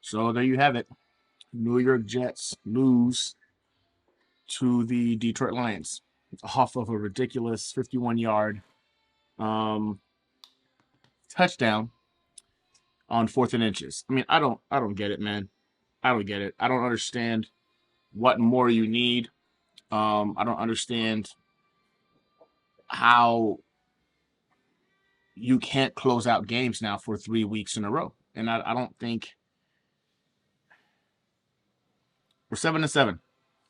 So there you have it. New York Jets lose to the Detroit Lions off of a ridiculous 51-yard um, touchdown on 4th and inches. I mean, I don't get it, man. I don't get it. I don't understand what more you need. I don't understand how you can't close out games now for 3 weeks in a row. And I don't think we're 7-7.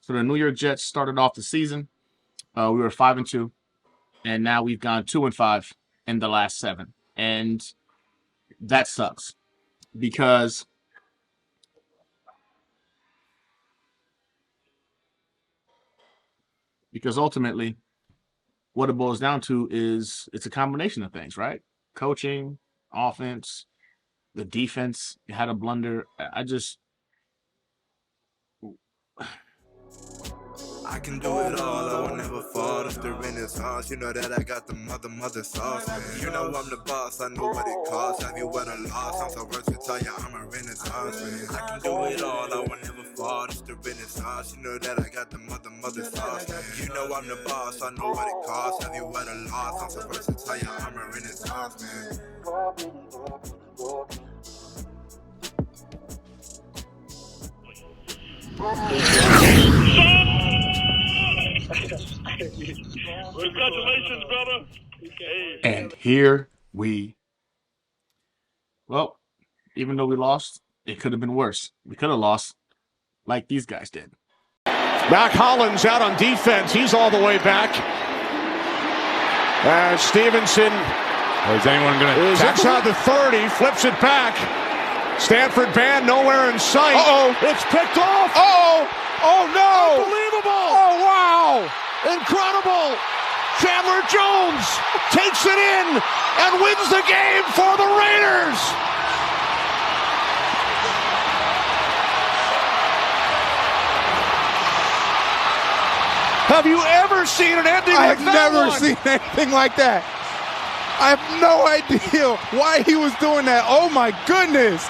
So the New York Jets started off the season. We were 5-2, and now we've gone 2-5 in the last 7, and that sucks because ultimately what it boils down to is it's a combination of things, right? Coaching, offense, the defense had a blunder. I can do it all, I will never fall. It's the Renaissance, you know that I got the mother sauce, man. You know I'm the boss, I know what it costs. Have you ever lost? I'm so versatile, yeah, I'm a Renaissance, man. I can do it all, I will never fall. It's the Renaissance, you know that I got the mother sauce, man. You know I'm the boss, I know what it costs. Have you ever lost? I'm so versatile, yeah, I'm a Renaissance, man. Congratulations, brother. And here well, even though we lost, it could have been worse. We could have lost like these guys did. Mac Hollins out on defense. He's all the way back. Stevenson is anyone going to outside the 30, flips it back. Stanford band nowhere in sight. Uh-oh. It's picked off. Uh-oh. Oh, no. Unbelievable. Oh, wow. Incredible. Chandler Jones takes it in and wins the game for the Raiders. Have you ever seen an ending like that? I have never seen anything like that. I have no idea why he was doing that. Oh, my goodness.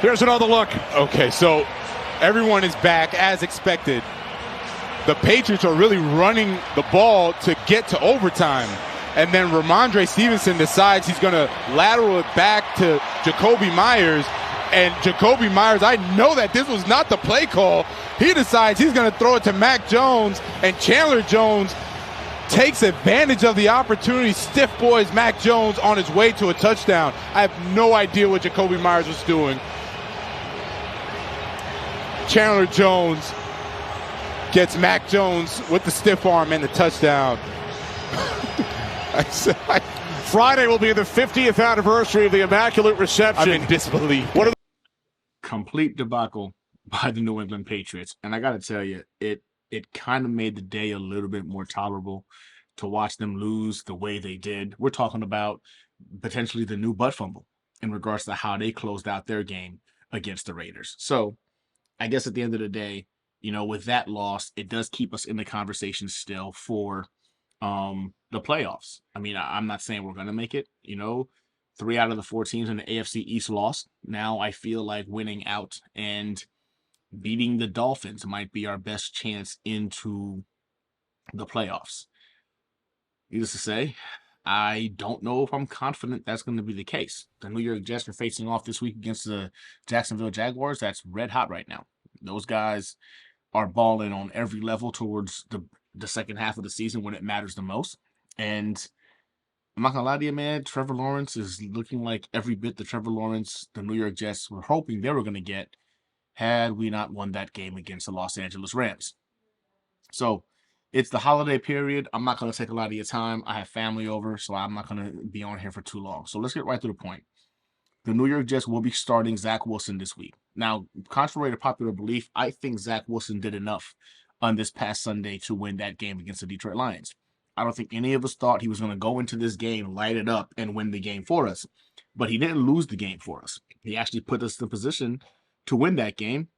Here's another look. Okay, so everyone is back as expected. The Patriots are really running the ball to get to overtime. And then Ramondre Stevenson decides he's going to lateral it back to Jacoby Myers. And Jacoby Myers, I know that this was not the play call. He decides he's going to throw it to Mac Jones, and Chandler Jones takes advantage of the opportunity, stiff boys Mac Jones on his way to a touchdown. I have no idea what Jacoby Myers was doing. Chandler Jones gets Mac Jones with the stiff arm and the touchdown. Friday will be the 50th anniversary of the Immaculate Reception. I'm in disbelief. Complete debacle by the New England Patriots. And I got to tell you, it kind of made the day a little bit more tolerable to watch them lose the way they did. We're talking about potentially the new butt fumble in regards to how they closed out their game against the Raiders. So I guess at the end of the day, with that loss, it does keep us in the conversation still for the playoffs. I mean, I'm not saying we're going to make it. 3 out of the 4 teams in the AFC East lost. Now I feel like winning out and beating the Dolphins might be our best chance into the playoffs. Needless to say, I don't know if I'm confident that's going to be the case. The New York Jets are facing off this week against the Jacksonville Jaguars. That's red hot right now. Those guys are balling on every level towards the second half of the season when it matters the most. And I'm not going to lie to you, man, Trevor Lawrence is looking like every bit the Trevor Lawrence the New York Jets were hoping they were going to get had we not won that game against the Los Angeles Rams. So it's the holiday period. I'm not going to take a lot of your time. I have family over, so I'm not going to be on here for too long. So let's get right to the point. The New York Jets will be starting Zach Wilson this week. Now, contrary to popular belief, I think Zach Wilson did enough on this past Sunday to win that game against the Detroit Lions. I don't think any of us thought he was going to go into this game, light it up, and win the game for us. But he didn't lose the game for us. He actually put us in position to win that game.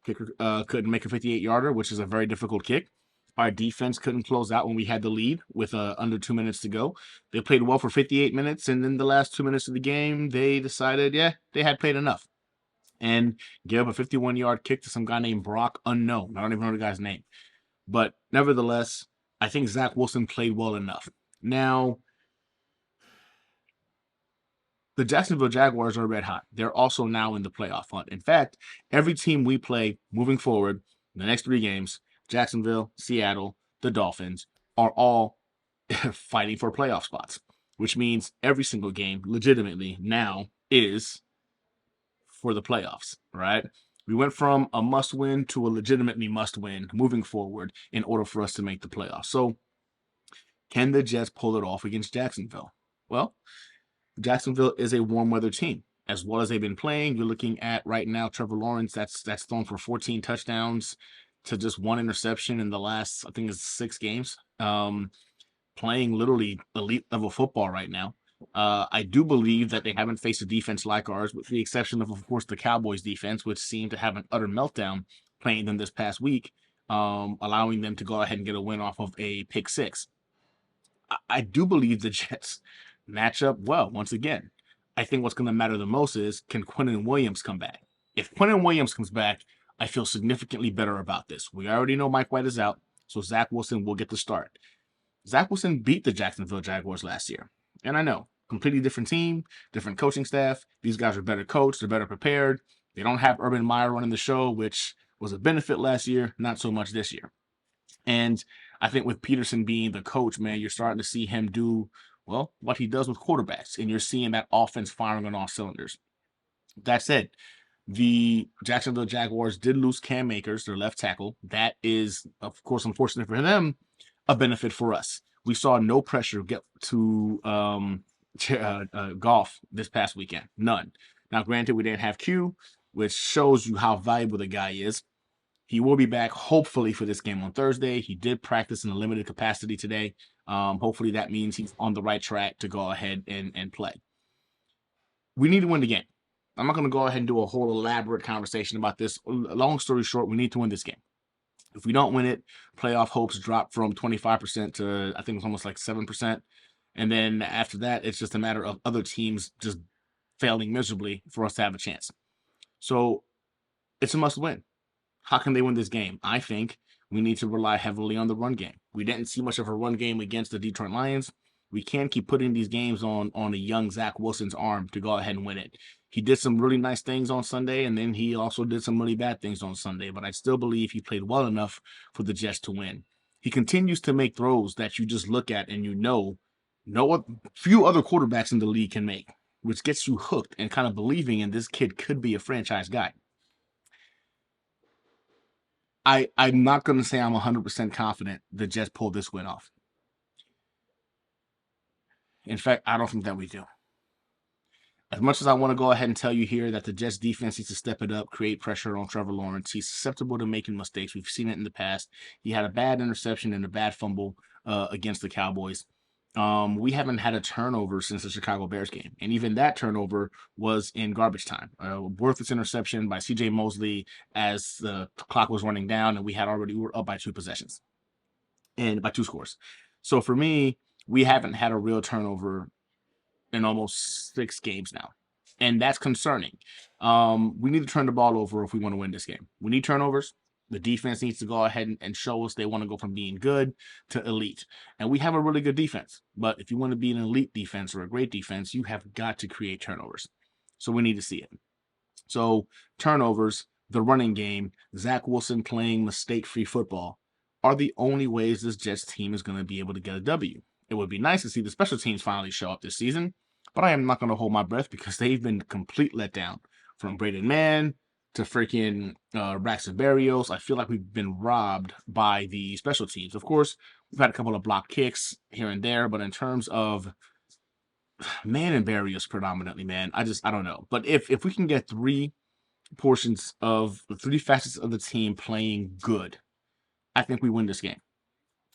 Kicker couldn't make a 58-yarder, which is a very difficult kick. Our defense couldn't close out when we had the lead with under 2 minutes to go. They played well for 58 minutes, and then the last 2 minutes of the game, they decided, yeah, they had played enough, and gave up a 51-yard kick to some guy named Brock Unknown. I don't even know the guy's name. But nevertheless, I think Zach Wilson played well enough. Now, the Jacksonville Jaguars are red hot. They're also now in the playoff hunt. In fact, every team we play moving forward, the next 3 games, Jacksonville, Seattle, the Dolphins, are all fighting for playoff spots, which means every single game legitimately now is for the playoffs, right? We went from a must win to a legitimately must win moving forward in order for us to make the playoffs. So, can the Jets pull it off against Jacksonville? Well, Jacksonville is a warm weather team. As well as they've been playing, you're looking at right now Trevor Lawrence that's thrown for 14 touchdowns to just 1 interception in the last, I think it's 6 games. Playing literally elite level football right now. I do believe that they haven't faced a defense like ours, with the exception of course, the Cowboys defense, which seemed to have an utter meltdown playing them this past week, allowing them to go ahead and get a win off of a pick six. I do believe the Jets match up well once again. I think what's going to matter the most is, can Quinnen Williams come back? If Quinnen Williams comes back, I feel significantly better about this. We already know Mike White is out, so Zach Wilson will get the start. Zach Wilson beat the Jacksonville Jaguars last year. And I know, completely different team, different coaching staff. These guys are better coached, they're better prepared. They don't have Urban Meyer running the show, which was a benefit last year, not so much this year. And I think with Peterson being the coach, man, you're starting to see him do, well, what he does with quarterbacks. And you're seeing that offense firing on all cylinders. That said, the Jacksonville Jaguars did lose Cam Akers, their left tackle. That is, of course, unfortunate for them, a benefit for us. We saw no pressure get to golf this past weekend. None. Now, granted, we didn't have Q, which shows you how valuable the guy is. He will be back, hopefully, for this game on Thursday. He did practice in a limited capacity today. Hopefully, that means he's on the right track to go ahead and play. We need to win the game. I'm not going to go ahead and do a whole elaborate conversation about this. Long story short, we need to win this game. If we don't win it, playoff hopes drop from 25% to, I think it's almost like 7%. And then after that, it's just a matter of other teams just failing miserably for us to have a chance. So it's a must win. How can they win this game? I think we need to rely heavily on the run game. We didn't see much of a run game against the Detroit Lions. We can't keep putting these games on a young Zach Wilson's arm to go ahead and win it. He did some really nice things on Sunday, and then he also did some really bad things on Sunday, but I still believe he played well enough for the Jets to win. He continues to make throws that you just look at and you know few other quarterbacks in the league can make, which gets you hooked and kind of believing in this kid could be a franchise guy. I'm not going to say I'm 100% confident the Jets pulled this win off. In fact, I don't think that we do. As much as I want to go ahead and tell you here that the Jets defense needs to step it up, create pressure on Trevor Lawrence, he's susceptible to making mistakes. We've seen it in the past. He had a bad interception and a bad fumble against the Cowboys. We haven't had a turnover since the Chicago Bears game. And even that turnover was in garbage time. Worthless interception by C.J. Mosley as the clock was running down, and we were up by 2 possessions and by 2 scores. So for me, we haven't had a real turnover in almost 6 games now. And that's concerning. We need to turn the ball over if we want to win this game. We need turnovers. The defense needs to go ahead and show us they want to go from being good to elite. And we have a really good defense. But if you want to be an elite defense or a great defense, you have got to create turnovers. So we need to see it. So turnovers, the running game, Zach Wilson playing mistake-free football are the only ways this Jets team is going to be able to get a W. It would be nice to see the special teams finally show up this season, but I am not going to hold my breath because they've been complete letdown. From Braden Mann to freaking Braxton Berrios, I feel like we've been robbed by the special teams. Of course, we've had a couple of block kicks here and there, but in terms of Mann and Berrios predominantly, man, I don't know. But if we can get 3 portions of the 3 facets of the team playing good, I think we win this game.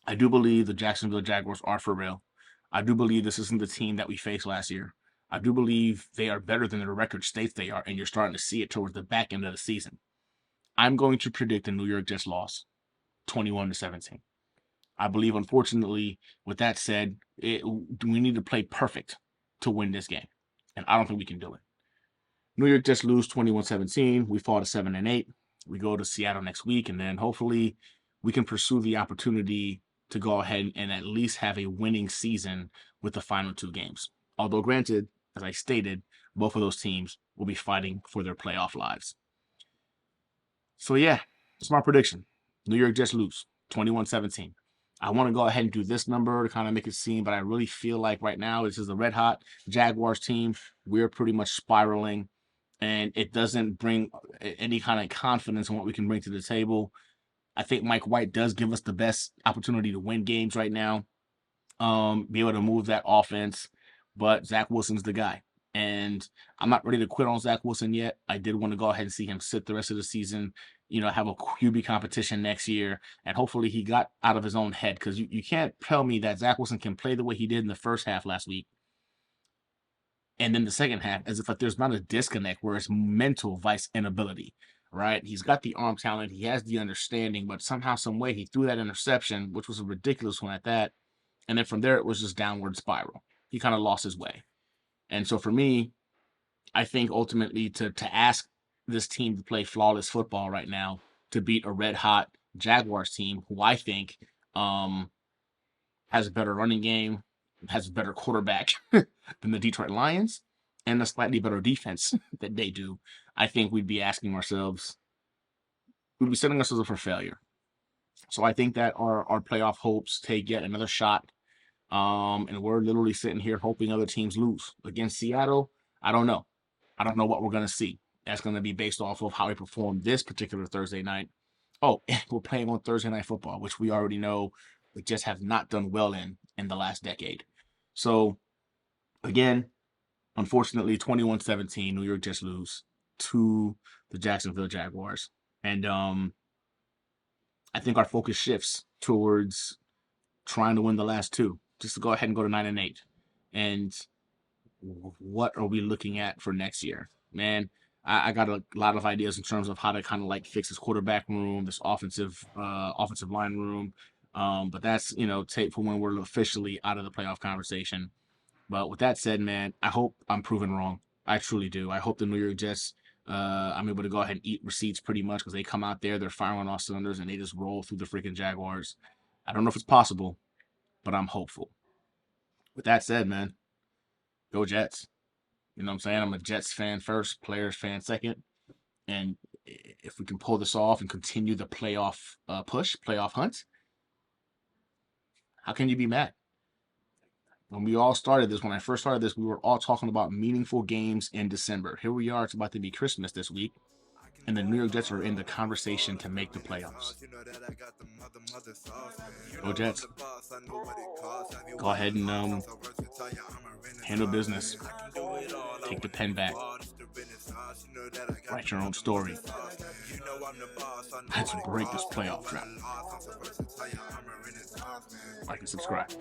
I do believe the Jacksonville Jaguars are for real. I do believe this isn't the team that we faced last year. I do believe they are better than the record states they are, and you're starting to see it towards the back end of the season. I'm going to predict a New York Jets loss, 21-17. I believe, unfortunately, with that said, we need to play perfect to win this game. And I don't think we can do it. New York Jets lose 21-17. We fall to 7-8. We go to Seattle next week, and then hopefully we can pursue the opportunity to go ahead and at least have a winning season with the final 2 games. Although, granted, as I stated, both of those teams will be fighting for their playoff lives. So, yeah, that's my prediction. New York Jets lose 21-17. I want to go ahead and do this number to kind of make it seem, but I really feel like right now this is a red-hot Jaguars team. We're pretty much spiraling, and it doesn't bring any kind of confidence in what we can bring to the table. I think Mike White does give us the best opportunity to win games right now, be able to move that offense, but Zach Wilson's the guy. And I'm not ready to quit on Zach Wilson yet. I did want to go ahead and see him sit the rest of the season, have a QB competition next year, and hopefully he got out of his own head, because you can't tell me that Zach Wilson can play the way he did in the first half last week, and then the second half, as if like there's not a disconnect where it's mental vice inability, right? He's got the arm talent, he has the understanding, but somehow, some way, he threw that interception, which was a ridiculous one at that, and then from there it was just downward spiral. He kind of lost his way. And so for me, I think ultimately to ask this team to play flawless football right now, to beat a red-hot Jaguars team who I think has a better running game, has a better quarterback than the Detroit Lions, and a slightly better defense that they do, I think we'd be setting ourselves up for failure. So I think that our playoff hopes take yet another shot. And we're literally sitting here hoping other teams lose. Against Seattle, I don't know. I don't know what we're going to see. That's going to be based off of how we perform this particular Thursday night. Oh, and we're playing on Thursday Night Football, which we already know we just have not done well in the last decade. So, again, unfortunately, 21-17, New York Jets lose to the Jacksonville Jaguars. And I think our focus shifts towards trying to win the last 2. Just to go ahead and go to 9-8. And what are we looking at for next year? Man, I got a lot of ideas in terms of how to kind of like fix this quarterback room, this offensive line room. But that's, tape for when we're officially out of the playoff conversation. But with that said, man, I hope I'm proven wrong. I truly do. I hope the New York Jets, I'm able to go ahead and eat receipts pretty much, because they come out there, they're firing on all cylinders, and they just roll through the freaking Jaguars. I don't know if it's possible, but I'm hopeful. With that said, man, go Jets. You know what I'm saying? I'm a Jets fan first, Players fan second. And if we can pull this off and continue the playoff playoff hunt, how can you be mad? When I first started this, we were all talking about meaningful games in December. Here we are, it's about to be Christmas this week, and the New York Jets are in the conversation to make the playoffs. Go Jets. Go ahead and handle business. Take the pen back. Write your own story. Let's break this playoff drought. Like and subscribe.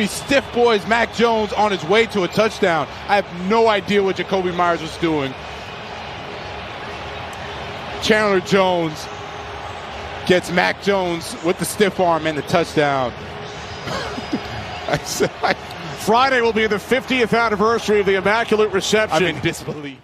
Stiff boys Mac Jones on his way to a touchdown. I have no idea what Jacoby Myers was doing. Chandler Jones gets Mac Jones with the stiff arm and the touchdown. Friday will be the 50th anniversary of the Immaculate Reception. I'm in disbelief.